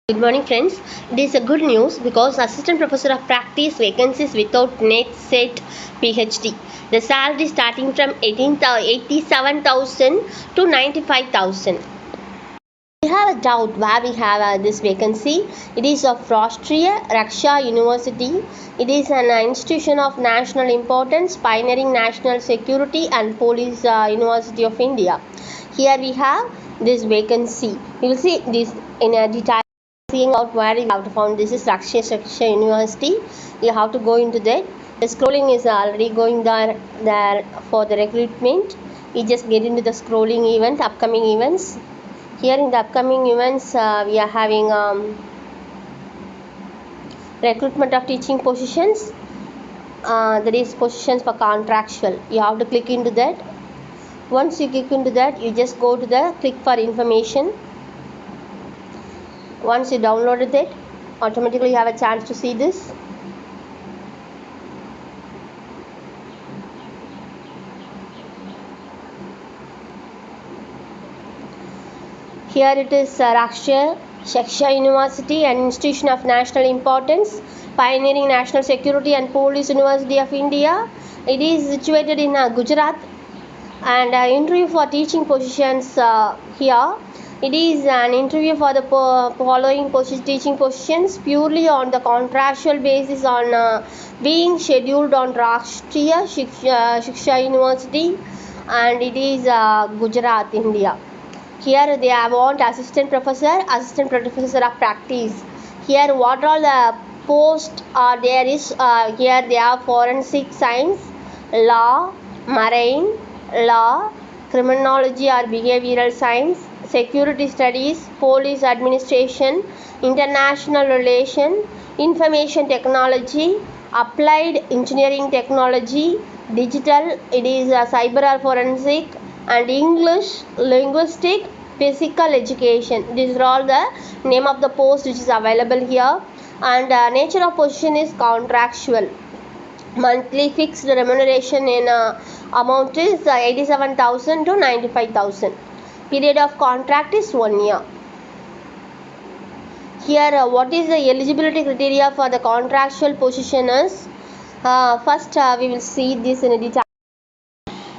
Good morning, friends. It is a good news because assistant professor of practice vacancies without net set PhD. The salary starting from 87,000 to 95,000. We have a doubt where we have this vacancy. It is of Raष्ट्रीय Raksha University. It is an institution of national importance, pioneering national security and police University of India. Here we have this vacancy. You will see this in a detail. Seeing out where you have to find this is Raksha University. You have to go into that. The scrolling is already going there for the recruitment. You just get into the scrolling event, upcoming events. Here in the upcoming events, we are having recruitment of teaching positions. That is positions for contractual. You have to click into that. Once you click into that, you just go to the click for information. Once you downloaded it, automatically you have a chance to see this. Here it is Raksha University, an institution of national importance, pioneering national security and police University of India. It is situated in Gujarat, and interview for teaching positions here. It is an interview for the following teaching positions purely on the contractual basis on being scheduled on Raष्ट्रीय Shiksha University, and it is Gujarat, India. Here they want assistant professor of practice. Here what all the posts are there is here they are forensic science, law, marine law, criminology or behavioral science, security studies, police administration, international relation, information technology, applied engineering technology, digital, it is cyber or forensic, and English, linguistic, physical education. These are all the name of the post which is available here, and nature of position is contractual. Monthly fixed remuneration in amount is 87,000 to 95,000. Period of contract is 1 year. Here what is the eligibility criteria for the contractual position is first we will see this in a detail.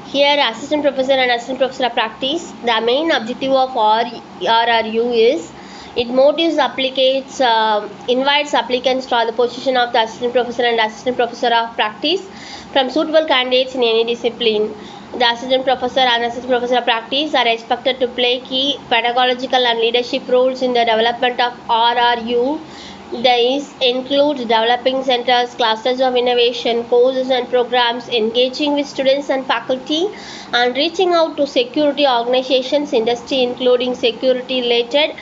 Here assistant professor and assistant professor of practice, the main objective of RRU is it motives applicants, invites applicants for the position of the assistant professor and assistant professor of practice from suitable candidates in any discipline. The assistant professor and assistant professor of practice are expected to play key pedagogical and leadership roles in the development of RRU. These include developing centers, clusters of innovation, courses and programs, engaging with students and faculty, and reaching out to security organizations, industry including security-related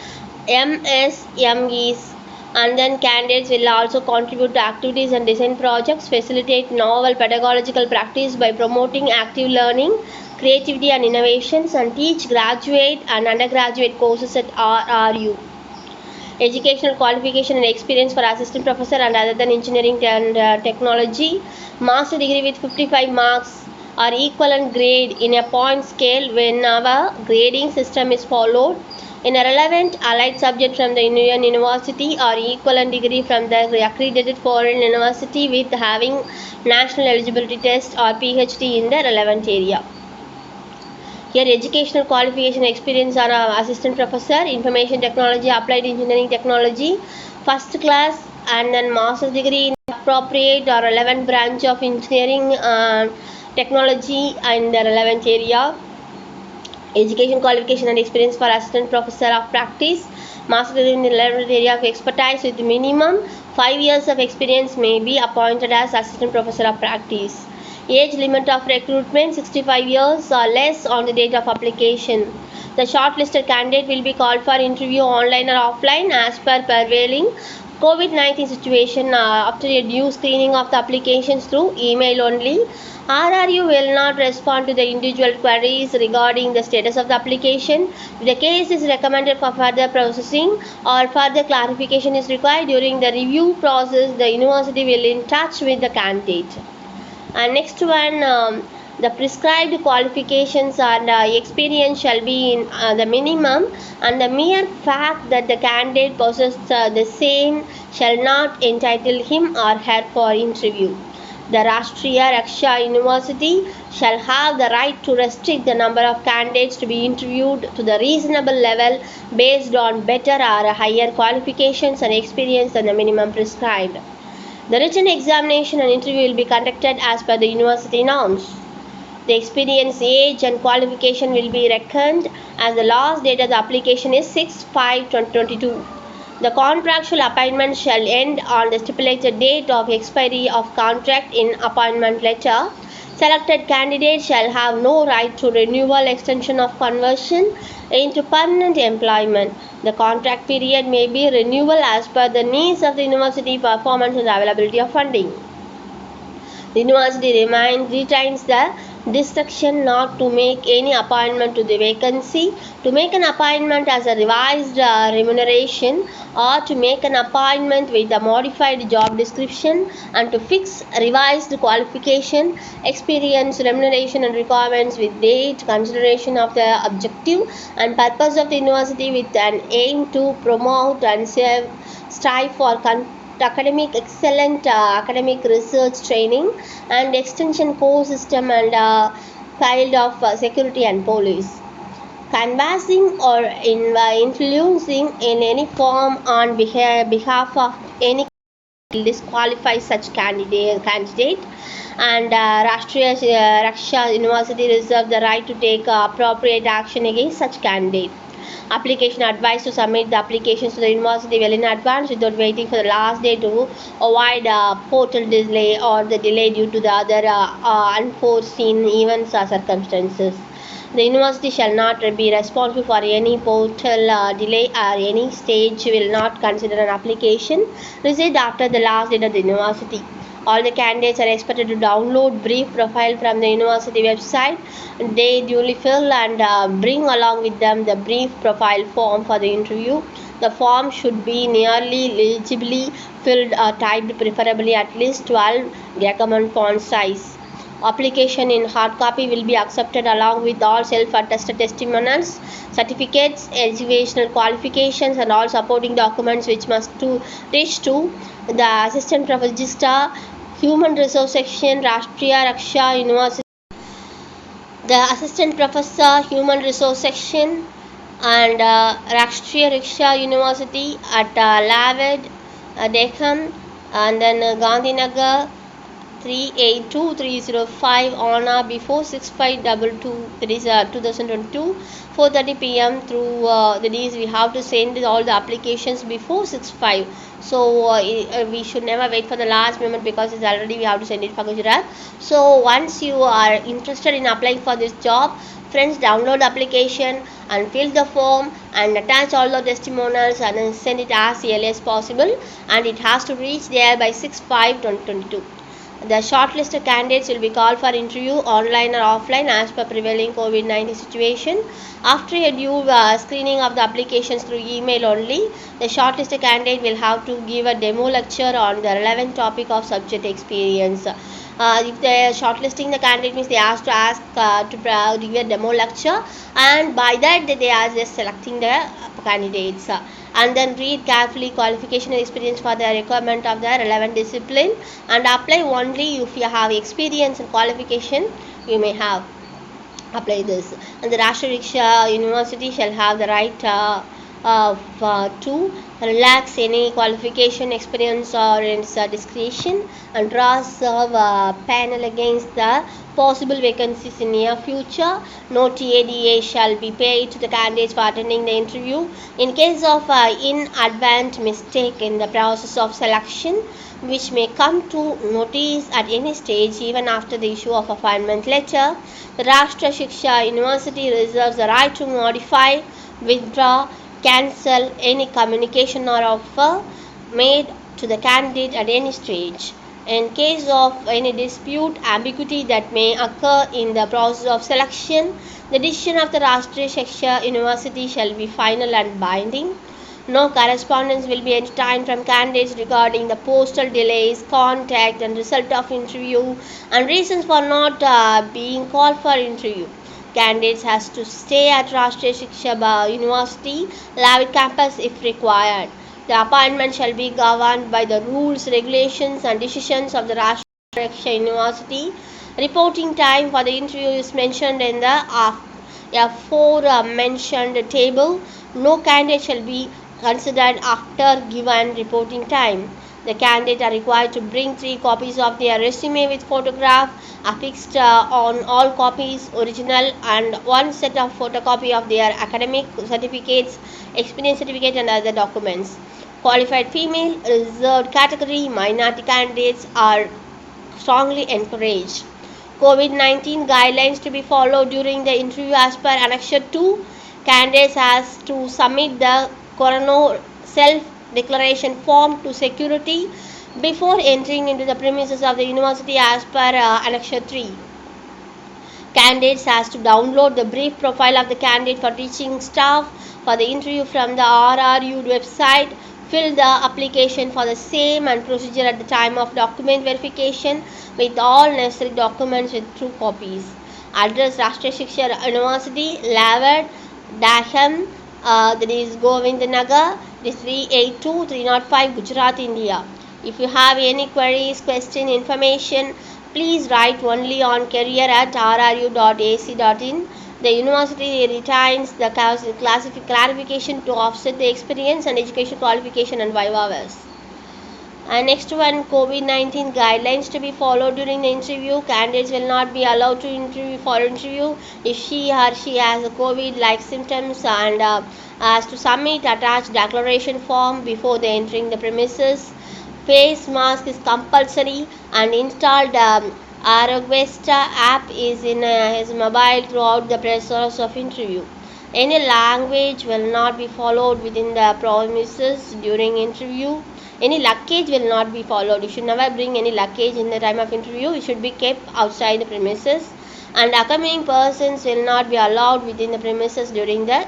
MSMEs. And then candidates will also contribute to activities and design projects, facilitate novel pedagogical practice by promoting active learning, creativity and innovations, and teach graduate and undergraduate courses at RRU. Educational qualification and experience for assistant professor and other than engineering and technology, master degree with 55 marks or equivalent grade in a point scale when our grading system is followed, in a relevant allied subject from the Indian university or equivalent degree from the accredited foreign university with having national eligibility test or PhD in the relevant area. Here educational qualification experience are assistant professor, information technology, applied engineering technology, first class, and then master's degree in appropriate or relevant branch of engineering technology in the relevant area. Education qualification and experience for assistant professor of practice, master degree in the relevant area of expertise with minimum 5 years of experience may be appointed as assistant professor of practice. Age limit of recruitment 65 years or less on the date of application. The shortlisted candidate will be called for interview online or offline as per prevailing COVID-19 situation after a due screening of the applications through email only. RRU will not respond to the individual queries regarding the status of the application. If the case is recommended for further processing or further clarification is required during the review process, the university will in touch with the candidate. And next one, The prescribed qualifications and experience shall be in the minimum, and the mere fact that the candidate possesses the same shall not entitle him or her for interview. The Rashtriya Raksha University shall have the right to restrict the number of candidates to be interviewed to the reasonable level based on better or higher qualifications and experience than the minimum prescribed. The written examination and interview will be conducted as per the university norms. The experience, age, and qualification will be reckoned as the last date of the application is 6/5/2022. The contractual appointment shall end on the stipulated date of expiry of contract in appointment letter. Selected candidates shall have no right to renewal, extension of conversion into permanent employment. The contract period may be renewal as per the needs of the university performance and the availability of funding. The university retains the discretion not to make any appointment to the vacancy, to make an appointment as a revised remuneration, or to make an appointment with a modified job description, and to fix revised qualification, experience, remuneration, and requirements with date, consideration of the objective and purpose of the university with an aim to promote and strive for academic excellent academic research training and extension core system and field of security and police. Canvassing or influencing in any form on behalf of any will disqualify such candidate, and Rashtriya Raksha University reserve the right to take appropriate action against such candidate. Application advised to submit the applications to the university well in advance without waiting for the last day to avoid portal delay or the delay due to the other unforeseen events or circumstances. The university shall not be responsible for any portal delay or any stage will not consider an application received after the last date of the university. All the candidates are expected to download brief profile from the university website. They duly fill and bring along with them the brief profile form for the interview. The form should be nearly legibly filled or typed, preferably at least 12 recommend font size. Application in hard copy will be accepted along with all self-attested testimonials, certificates, educational qualifications, and all supporting documents which must reach to the Assistant Professor, Human Resource Section, Rashtriya Raksha University, the Assistant Professor, Human Resource Section, and Rashtriya Raksha University at Laved, Deccan, and then Gandhinagar 382305 on or before 6522, that is 2022, 4:30 p.m. through that is we have to send all the applications before 65. So we should never wait for the last moment because it's already we have to send it for Gujarat. So once you are interested in applying for this job, friends, download the application and fill the form and attach all the testimonials and then send it as early as possible, and it has to reach there by 6/5/2022. The shortlisted candidates will be called for interview online or offline as per prevailing COVID-19 situation. After a due screening of the applications through email only, the shortlisted candidate will have to give a demo lecture on the relevant topic of subject experience. If they are shortlisting the candidate means they ask to give a demo lecture, and by that they are just selecting the candidates. And then read carefully qualification and experience for the requirement of the relevant discipline, and apply only if you have experience and qualification you may have apply this. And the Rashtriya University shall have the right to relax any qualification, experience or its discretion, and draw serve panel against the possible vacancies in near future. No TADA shall be paid to the candidates for attending the interview. In case of inadvertent mistake in the process of selection, which may come to notice at any stage even after the issue of appointment letter, the Rashtriya Shiksha University reserves the right to modify, withdraw, cancel any communication or offer made to the candidate at any stage. In case of any dispute, ambiguity that may occur in the process of selection, the decision of the Rashtriya Shiksha University shall be final and binding. No correspondence will be entertained from candidates regarding the postal delays, contact and result of interview, and reasons for not being called for interview. Candidates has to stay at Rashtriya Shiksha University, Lavit campus if required. The appointment shall be governed by the rules, regulations, and decisions of the Rashtriya Shiksha University. Reporting time for the interview is mentioned in the aforementioned table. No candidate shall be considered after given reporting time. The candidates are required to bring 3 copies of their resume with photograph affixed on all copies, original, and one set of photocopy of their academic certificates, experience certificate, and other documents. Qualified female, reserved category, minority candidates are strongly encouraged. COVID-19 guidelines to be followed during the interview as per Annexure 2. Candidates has to submit the Corona self-declaration form to security before entering into the premises of the university as per Annexure 3. Candidates has to download the brief profile of the candidate for teaching staff for the interview from the RRU website, fill the application for the same and procedure at the time of document verification with all necessary documents with true copies. Address Rashtriya Shiksha University, Lavard, Daham, that is Govindanagar, this 382-305 Gujarat, India. If you have any queries, question, information, please write only on career@rru.ac.in. The university retains the clarification to offset the experience and education qualification and viva. And next one, COVID-19 guidelines to be followed during the interview. Candidates will not be allowed to interview if she or she has a COVID-like symptoms and has to submit attached declaration form before they entering the premises. Face mask is compulsory and installed Arogvesta app is in his mobile throughout the process of interview. Any language will not be followed within the premises during interview. Any luggage will not be followed. You should never bring any luggage in the time of interview. It should be kept outside the premises. And accompanying persons will not be allowed within the premises during the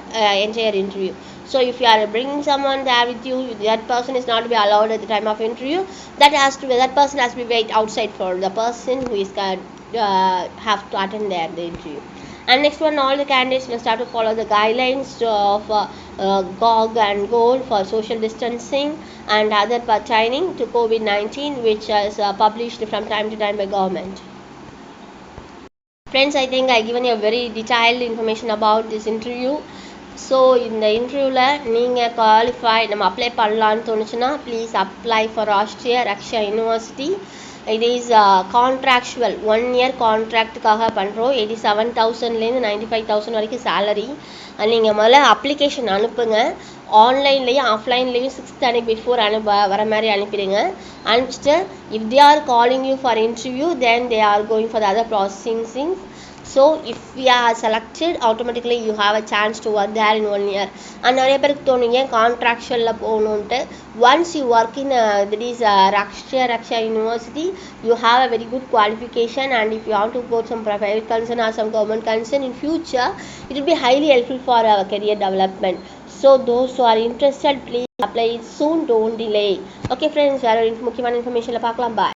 entire interview. So if you are bringing someone there with you, that person is not to be allowed at the time of interview. That person has to be wait outside for the person who is have to attend there the interview. And next one, all the candidates must have to follow the guidelines of GOG and GOAL for social distancing and other pertaining to COVID-19, which is published from time to time by government. Friends, I think I given you a very detailed information about this interview. So இந்த இன்டர்வியூவில் நீங்கள் qualify நம்ம apply பண்ணலான்னு தோணுச்சுன்னா please apply for Rashtriya Raksha university. It is contractual 1 year கான்ட்ராக்டுக்காக பண்ணுறோம். 87,000லேருந்து 95,000 வரைக்கும் சேலரி. நீங்கள் முதல்ல அப்ளிகேஷன் அனுப்புங்க. ஆன்லைன்லேயும் ஆஃப்லைன்லேயும் 6th அன்னைக்கு பிஃபோர் வர மாதிரி அனுப்பிடுங்க. அனுப்பிச்சிட்டு if they are calling you for interview then they are going for the other processing things. So if we are selected, automatically you have a chance to work there in 1 year. And நிறைய பேருக்கு தோணுங்க கான்ட்ராக்சுவலில் போகணுன்ட்டு. Once you work in that is Rashtriya Raksha University, you have a very good qualification, and if you want to go some private concern or some government concern in future, it will be highly helpful for our career development. So those who are interested, please apply soon, don't delay. Okay friends, வேறு முக்கியமான இன்ஃபர்மேஷனில் பார்க்கலாம். Bye.